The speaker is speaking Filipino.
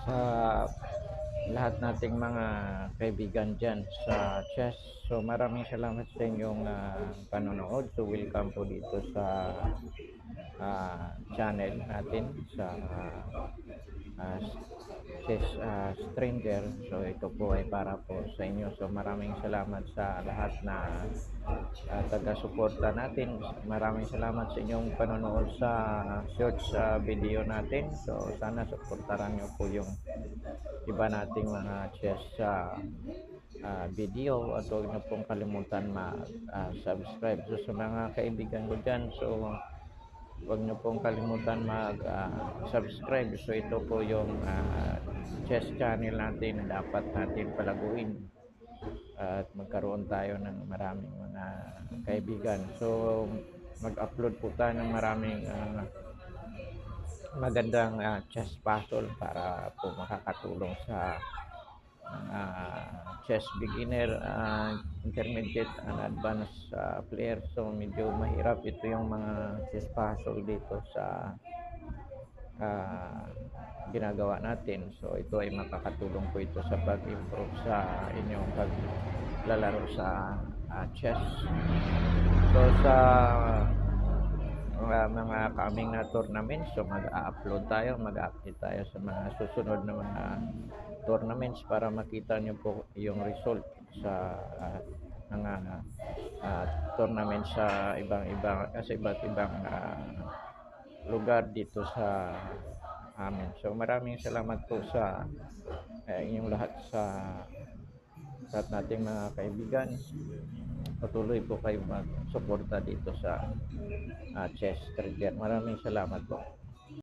sa lahat nating mga kaibigan dyan sa chess. So maraming salamat sa inyong panonood. So welcome po dito sa channel natin sa uh, chess stranger. So ito po ay para po sa inyo. So maraming salamat sa lahat na taga-suporta natin. Maraming salamat sa inyong panonood sa short video natin. So sana suportaran nyo po yung iba nating mga chess video at huwag niyo pong kalimutan mag-subscribe. So sa mga kaibigan ko dyan, so huwag niyo pong kalimutan mag-subscribe. So ito po yung chess channel natin na dapat natin palaguin at magkaroon tayo ng maraming mga kaibigan. So mag-upload po tayo ng maraming magandang chess puzzle para po makakatulong sa chess beginner, intermediate and advanced player. So medyo mahirap ito yung mga chess puzzle dito sa ginagawa natin. So ito ay makakatulong po ito sa pag-improve sa inyong paglalaro sa chess. So sa mga coming na tournaments, so mag-upload tayo, mag-update tayo sa mga susunod na mga tournaments para makita nyo po yung result sa mga tournaments sa iba't ibang lugar dito sa amin. So maraming salamat po sa inyong lahat sa lahat nating mga kaibigan. Patuloy po kayo mag-suporta dito sa chess trader. Maraming salamat po.